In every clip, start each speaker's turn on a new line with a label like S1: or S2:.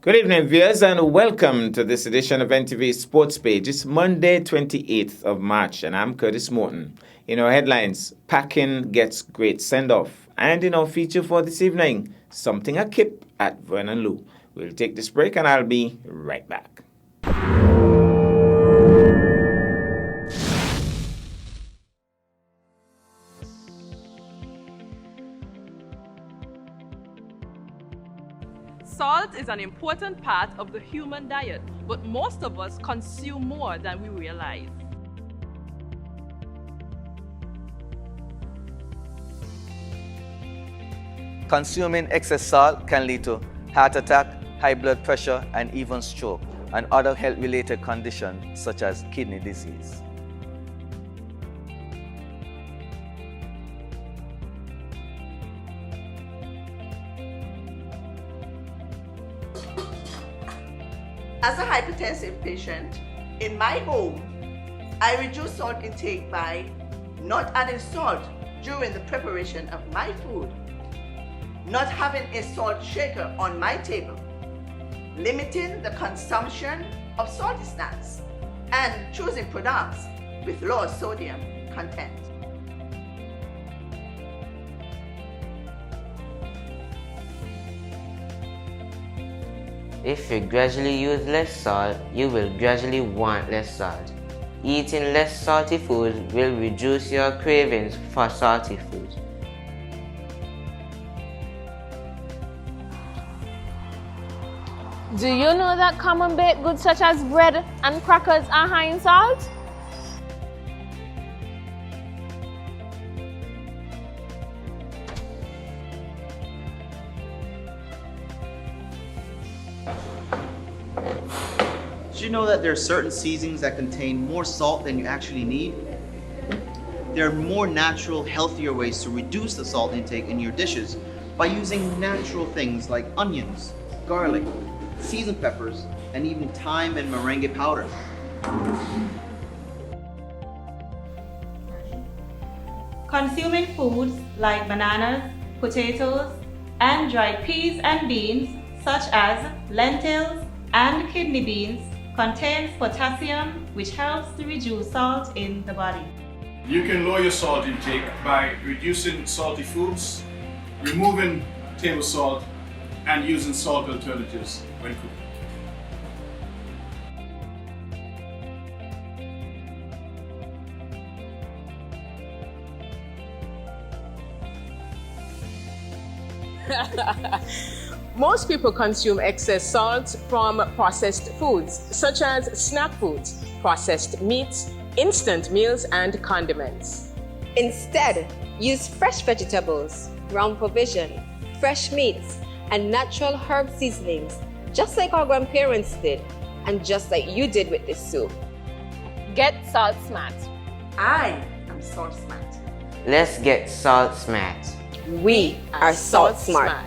S1: Good evening, viewers, and welcome to this edition of NTV Sports Page. It's Monday, 28th of March, and I'm Curtis Morton. In our headlines, Packing gets great send-off. And in our feature for this evening, something a kip at Vernon Lou. We'll take this break, and I'll be right back.
S2: Salt is an important part of the human diet, but most of us consume more than we realize.
S3: Consuming excess salt can lead to heart attack, high blood pressure, and even stroke, and other health-related conditions such as kidney disease.
S4: As a hypertensive patient, in my home, I reduce salt intake by not adding salt during the preparation of my food, not having a salt shaker on my table, limiting the consumption of salty snacks, and choosing products with low sodium content.
S5: If you gradually use less salt, you will gradually want less salt. Eating less salty foods will reduce your cravings for salty foods.
S6: Do you know that common baked goods such as bread and crackers are high in salt?
S7: Did you know that there are certain seasonings that contain more salt than you actually need? There are more natural, healthier ways to reduce the salt intake in your dishes by using natural things like onions, garlic, seasoned peppers, and even thyme and merengue powder.
S8: Consuming foods like bananas, potatoes, and dried peas and beans such as lentils and kidney beans contains potassium, which helps to reduce salt in the body.
S9: You can lower your salt intake by reducing salty foods, removing table salt, and using salt alternatives when cooking.
S10: Most people consume excess salt from processed foods, such as snack foods, processed meats, instant meals, and condiments.
S11: Instead, use fresh vegetables, ground provision, fresh meats, and natural herb seasonings, just like our grandparents did, and just like you did with this soup.
S6: Get salt smart.
S4: I am salt smart.
S5: Let's get salt smart.
S11: We are salt smart.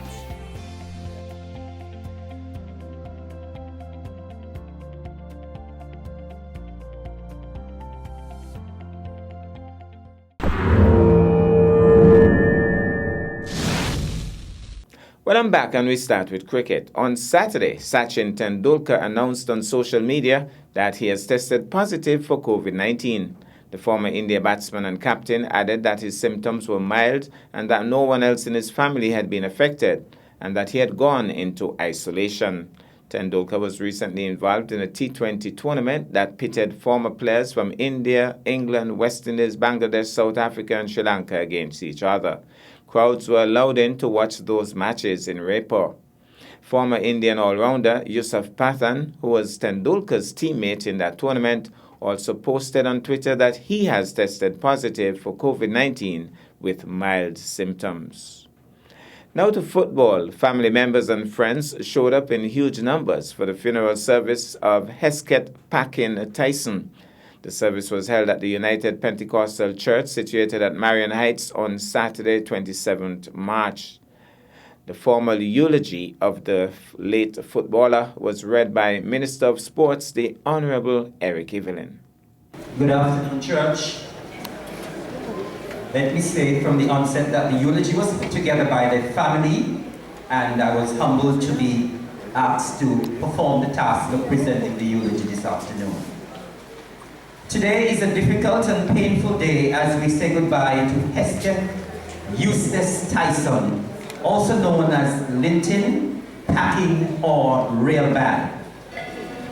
S1: Well, I'm back, and we start with cricket. On Saturday, Sachin Tendulkar announced on social media that he has tested positive for COVID-19. The former India batsman and captain added that his symptoms were mild and that no one else in his family had been affected, and that he had gone into isolation. Tendulkar was recently involved in a T20 tournament that pitted former players from India, England, West Indies, Bangladesh, South Africa, and Sri Lanka against each other. Crowds were allowed in to watch those matches in Raipur. Former Indian all-rounder Yusuf Pathan, who was Tendulkar's teammate in that tournament, also posted on Twitter that he has tested positive for COVID-19 with mild symptoms. Now to football. Family members and friends showed up in huge numbers for the funeral service of Hesketh Packin Tyson. The service was held at the United Pentecostal Church situated at Marion Heights on Saturday, 27th March. The formal eulogy of the late footballer was read by Minister of Sports, the Honorable Eric Evelyn.
S12: Good afternoon, church. Let me say from the onset that the eulogy was put together by the family, and I was humbled to be asked to perform the task of presenting the eulogy this afternoon. Today is a difficult and painful day as we say goodbye to Hesketh Eustace Tyson, also known as Linton, Packing, or Railbag.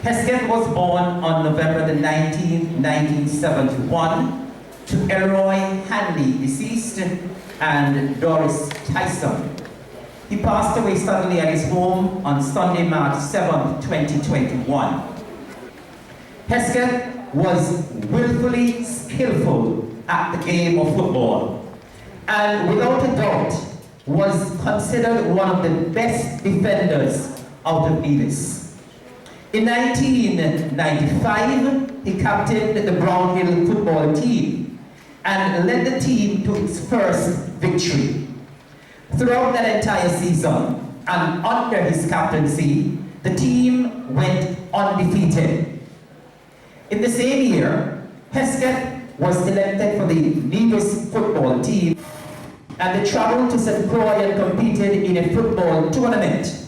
S12: Hesketh was born on November the 19th, 1971 to Elroy Hanley, deceased, and Doris Tyson. He passed away suddenly at his home on Sunday, March 7th, 2021. Hesketh was willfully skillful at the game of football and without a doubt was considered one of the best defenders out of Nevis. In 1995, he captained the Brownhill football team and led the team to its first victory. Throughout that entire season and under his captaincy, the team went undefeated. In the same year, Hesketh was selected for the Nevis football team and they traveled to St. Croix and competed in a football tournament.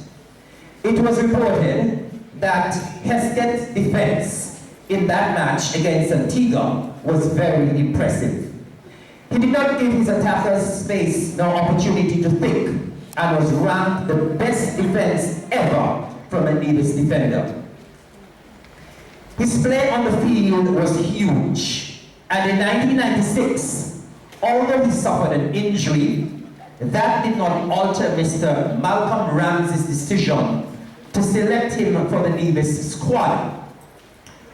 S12: It was reported that Hesketh's defense in that match against Antigua was very impressive. He did not give his attackers space nor opportunity to think and was ranked the best defense ever from a Nevis defender. His play on the field was huge, and in 1996, although he suffered an injury, that did not alter Mr. Malcolm Ramsey's decision to select him for the Nevis squad.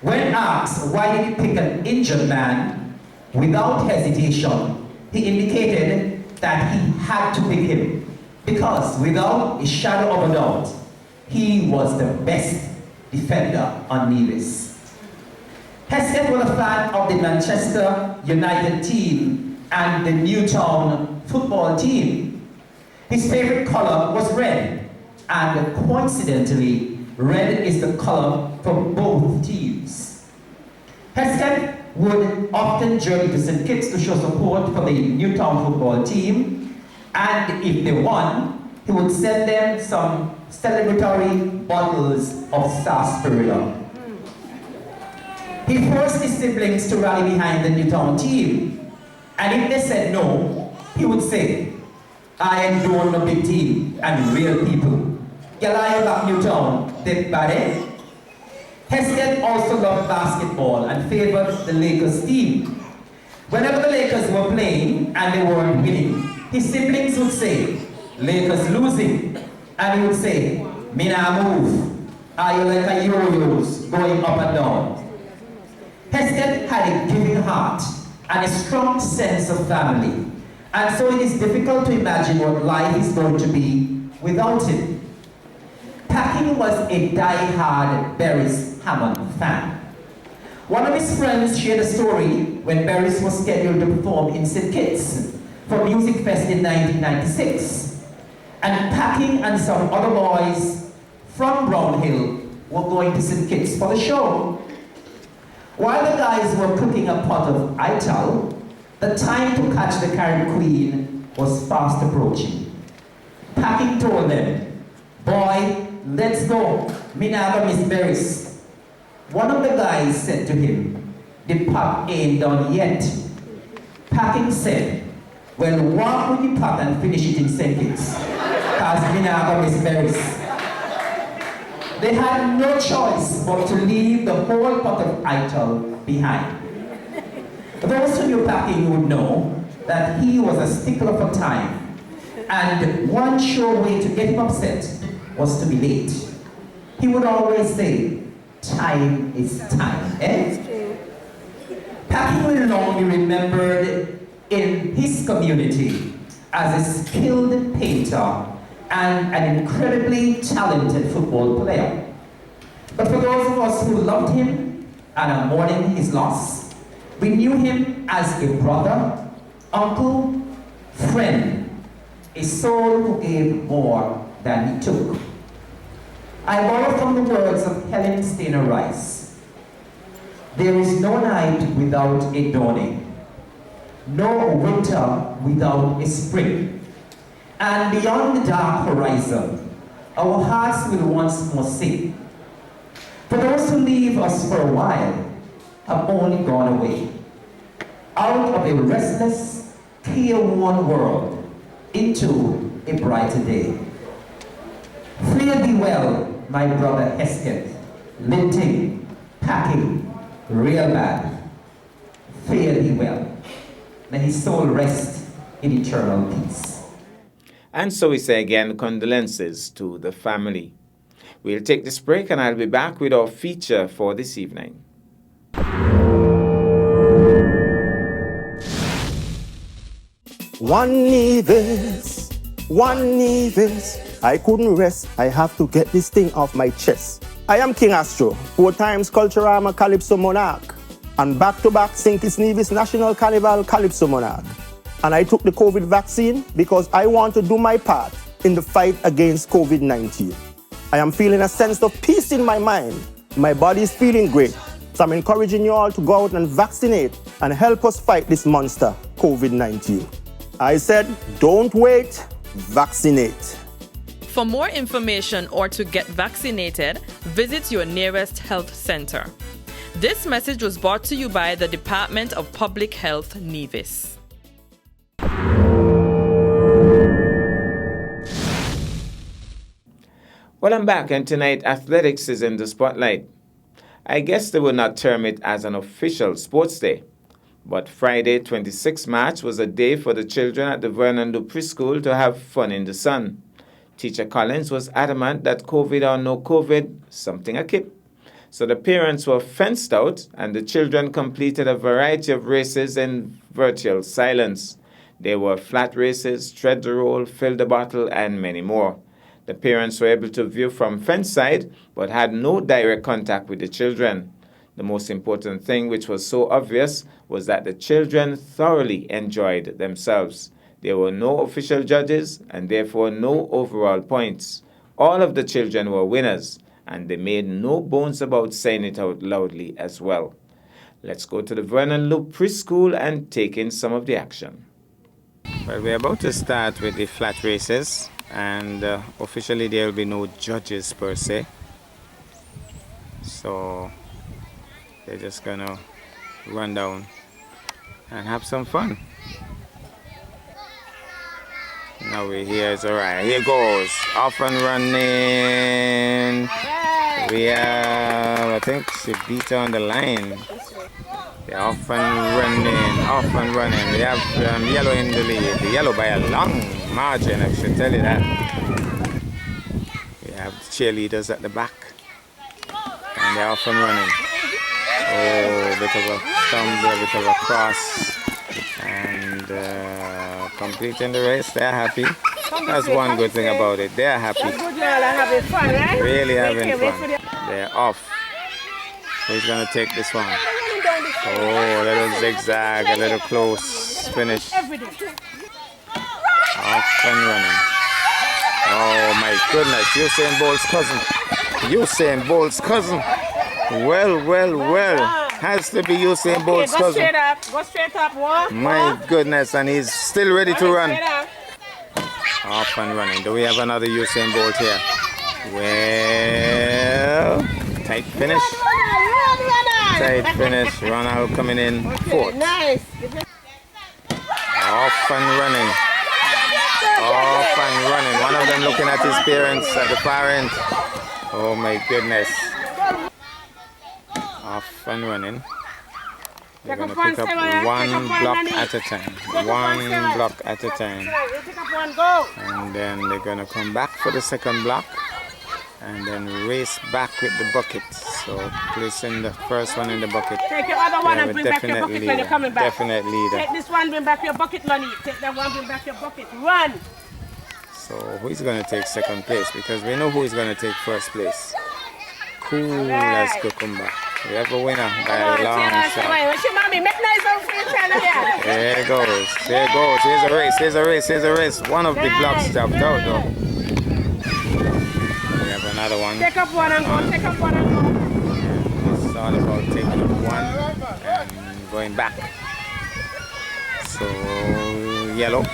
S12: When asked why did he pick an injured man, without hesitation, he indicated that he had to pick him because without a shadow of a doubt, he was the best defender on Nevis. Hesketh was a fan of the Manchester United team and the Newtown football team. His favorite color was red, and coincidentally, red is the color for both teams. Hesketh would often journey to St. Kitts to show support for the Newtown football team, and if they won, he would send them some celebratory bottles of sarsaparilla. He forced his siblings to rally behind the Newtown team, and if they said no, he would say, I am doing a big team and real people. Galaya back Newtown, did bad. Hesketh also loved basketball and favored the Lakers team. Whenever the Lakers were playing and they weren't winning, his siblings would say, Lakers losing. And he would say, me nah move. Are you like a yo-yos going up and down? Hesketh had a giving heart and a strong sense of family. And so it is difficult to imagine what life is going to be without him. Packing was a die-hard Beres Hammond fan. One of his friends shared a story when Beres was scheduled to perform in St. Kitts for Music Fest in 1996. And Packing and some other boys from Brownhill were going to St. Kitts for the show. While the guys were cooking a pot of ital, the time to catch the Carib Queen was fast approaching. Packing told them, boy, let's go, me never miss Beres. One of the guys said to him, the pot ain't done yet. Packing said, well, walk with the pot and finish it in St. Kitts, cause me never miss Beres. They had no choice but to leave the whole pot of ital behind. Those who knew Packing would know that he was a stickler for time, and one sure way to get him upset was to be late. He would always say, time is time, eh? Packing will long be remembered in his community as a skilled painter and an incredibly talented football player. But for those of us who loved him and are mourning his loss, we knew him as a brother, uncle, friend, a soul who gave more than he took. I borrow from the words of Helen Stainer Rice. There is no night without a dawning, no winter without a spring, and beyond the dark horizon, our hearts will once more sing. For those who leave us for a while have only gone away, out of a restless, careworn world into a brighter day. Fare thee well, my brother Hesketh, linting, packing, real bad. Fare thee well. May his soul rest in eternal peace.
S1: And so we say again, condolences to the family. We'll take this break and I'll be back with our feature for this evening.
S13: One Nevis, I couldn't rest. I have to get this thing off my chest. I am King Astro, 4 times Culturama Calypso Monarch, and back-to-back St. Kitts Nevis National Carnival Calypso Monarch. And I took the COVID vaccine because I want to do my part in the fight against COVID-19. I am feeling a sense of peace in my mind. My body is feeling great. So I'm encouraging you all to go out and vaccinate and help us fight this monster, COVID-19. I said, don't wait, vaccinate.
S2: For more information or to get vaccinated, visit your nearest health center. This message was brought to you by the Department of Public Health, Nevis.
S1: Well, I'm back, and tonight athletics is in the spotlight. I guess they would not term it as an official sports day, but Friday, 26 March was a day for the children at the Vernon Du Preschool to have fun in the sun. Teacher Collins was adamant that COVID or no COVID, something a kip. So the parents were fenced out and the children completed a variety of races in virtual silence. There were flat races, tread the roll, fill the bottle, and many more. The parents were able to view from fence side, but had no direct contact with the children. The most important thing, which was so obvious, was that the children thoroughly enjoyed themselves. There were no official judges and therefore no overall points. All of the children were winners, and they made no bones about saying it out loudly as well. Let's go to the Vernon Du Preschool and take in some of the action. Well, we're about to start with the flat races, and officially there will be no judges per se. So they're just gonna run down and have some fun. Now we're here, it's alright. Here goes, off and running. We have, I think she beat her on the line. They're off and running. We have yellow in the lead. The yellow by a long margin, I should tell you that. We have cheerleaders at the back. And they're off and running. Oh, bit of a stumble, a bit of a cross. And completing the race, they're happy. That's one good thing about it. They're happy. Really having fun. They're off. Who's going to take this one? Oh, a little zigzag, a little close finish. Off and running. Oh my goodness, Usain Bolt's cousin. Usain Bolt's cousin. Well. Has to be Usain Bolt's cousin.
S10: Go straight up, walk.
S1: My goodness, and he's still ready to run. Off and running. Do we have another Usain Bolt here? Well, tight finish. Tight finish. Ronald coming in fourth.
S10: Nice.
S1: Off and running. Off and running. One of them looking at his parents at the far end. Oh my goodness. Off and running. They're going to pick up one block at a time. One block at a time. And then they're going to come back for the second block. And then race back with the bucket. So placing the first one in the bucket.
S10: Take your other one and bring back your bucket when you're coming back.
S1: Definite leader.
S10: Take this one, bring back your bucket, Lonnie. Take that one, bring back your bucket. Run!
S1: So who's going to take second place? Because we know who is going to take first place. Cool as cucumber. We have a winner by a long shot. There it goes. There it goes. Here's a race. Here's a race. Here's a race. One of the blocks dropped out though. We have another one.
S10: Take up one and go. Take up one and go.
S1: It's all about taking up one and going back. So yellow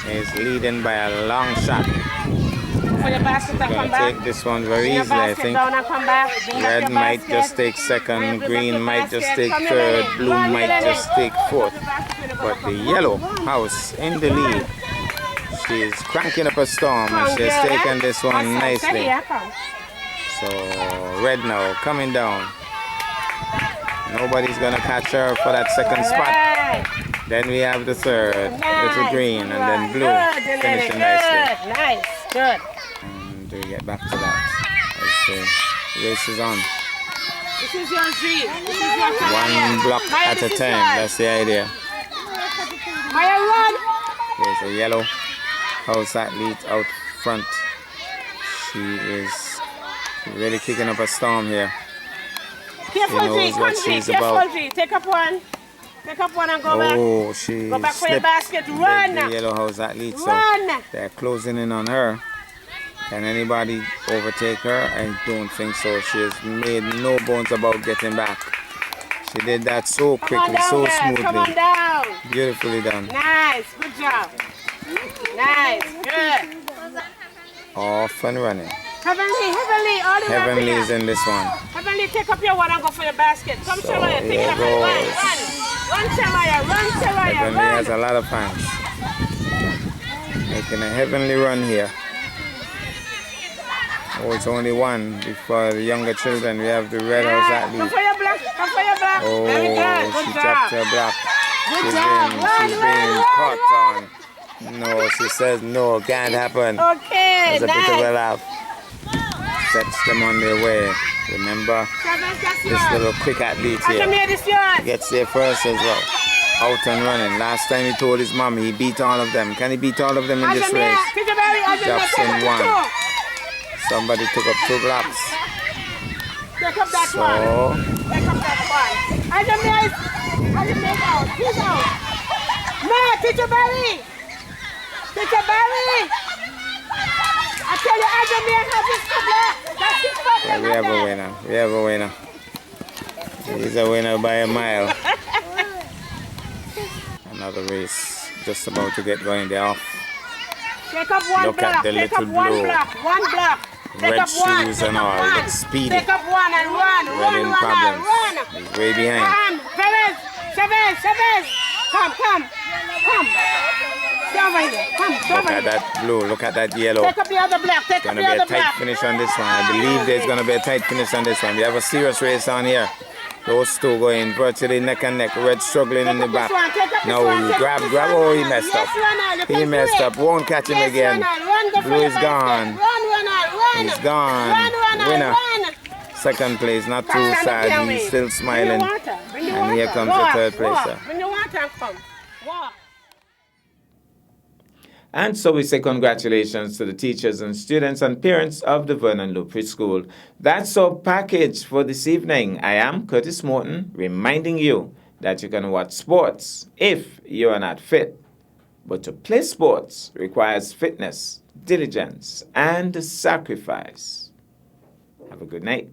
S1: is leading by a long shot.
S14: for your basket and come back.
S1: Take this one very
S14: Bring your
S1: easily, I
S14: basket
S1: think.
S14: down and come back. Bring back
S1: Red
S14: your
S1: might
S14: basket.
S1: just take second, green might just take
S14: Come here,
S1: third,
S14: Lenny.
S1: blue
S14: Run,
S1: might
S14: Lenny.
S1: just take fourth. But the yellow house in the lead. She is cranking up a storm and she has taken this one nicely. So red now coming down. Nobody's gonna catch her for that second spot. Then we have the third, little green, and then blue finishing nicely.
S14: Nice, good.
S1: And we get back to that as the race is on.
S14: This is your dream. This is your time.
S1: One block
S14: Maya,
S1: at a
S14: this is
S1: time.
S14: yours.
S1: That's the idea.
S14: Maya, run.
S1: There's a yellow house athlete out front. She is really kicking up a storm here.
S14: Careful,
S1: She knows
S14: G.
S1: what
S14: Come, G.
S1: she's
S14: Careful,
S1: about.
S14: G. Take up one. Take up one and go back.
S1: Oh, she
S14: Go back for your
S1: slipped.
S14: basket. Run.
S1: The yellow house athlete. So
S14: Run.
S1: they're closing in on her. Can anybody overtake her? I don't think so. She has made no bones about getting back. She did that so
S14: Come on
S1: quickly,
S14: down,
S1: so
S14: girl. Come on
S1: smoothly.
S14: down.
S1: Beautifully done.
S14: Nice. Good job. Nice. Good.
S1: Off and running.
S14: Heavenly, Heavenly, all the way up
S1: Heavenly
S14: here.
S1: is in this one.
S14: Heavenly, take up your one and go for your basket. Come,
S1: So
S14: Shemaya, take
S1: here
S14: it up and run.
S1: goes.
S14: Run, Shemaya, run, Shemaya,
S1: Heavenly
S14: run.
S1: has a lot of fans. Making a heavenly run here. Oh, it's only one. Before the younger children, we have the red house
S14: Go
S1: athlete.
S14: for your block, go for your block.
S1: Oh,
S14: Very good, good
S1: she
S14: job.
S1: dropped her block.
S14: Good
S1: She's
S14: job.
S1: been,
S14: Run,
S1: she's
S14: run,
S1: been
S14: run,
S1: caught on. No, she says no, can't happen.
S14: Okay,
S1: There's a bit of a
S14: nice.
S1: laugh. Sets them on their way. Remember, this little quick athlete here
S14: Ajamia, this yours.
S1: gets there first as well. Out and running. Last time he told his mom he beat all of them. Can he beat all of them in this
S14: Ajamia,
S1: race?
S14: Ajamia, Ajamia,
S1: Drops
S14: take
S1: in
S14: up
S1: one.
S14: the
S1: Somebody took up 2 blocks.
S14: two. Take up that
S1: So
S14: one. Take up that one. Ajamia is out. He's out. No, Teacher Barry. Teacher Barry. I tell you, Ajamia has his problem. That's his problem.
S1: yeah, we have a winner. We have a winner. He's a winner by a mile. Another race just about to get going. They're off.
S14: Take up one
S1: Look at
S14: block.
S1: the
S14: Take up
S1: little
S14: one
S1: blue.
S14: block. One block. Take
S1: Red
S14: up one.
S1: shoes
S14: Take
S1: and
S14: up
S1: all.
S14: one.
S1: Looks speedy.
S14: Take up one and run.
S1: Red
S14: Run,
S1: in
S14: run,
S1: problems.
S14: run.
S1: He's way behind.
S14: Perez. Chavez. Come. Stay over here. Come, stay
S1: Look
S14: over
S1: at
S14: here.
S1: that blue. Look at that yellow.
S14: Take up the other block. Take up
S1: Gonna
S14: the
S1: be a
S14: other
S1: tight
S14: block.
S1: finish on this one. I believe there's gonna be a tight finish on this one. We have a serious race on here. Those two going virtually neck and neck. Red struggling in the back. Now grab. Oh, he messed up. He messed up. Won't catch him again. Blue is gone. He's gone. Winner. Second place. Not too sad. He's still smiling. And here comes the third placer.
S14: Bring the water and come. Walk.
S1: And so we say congratulations to the teachers and students and parents of the Vernon Loop Preschool. That's our package for this evening. I am Curtis Morton, reminding you that you can watch sports if you are not fit. But to play sports requires fitness, diligence, and sacrifice. Have a good night.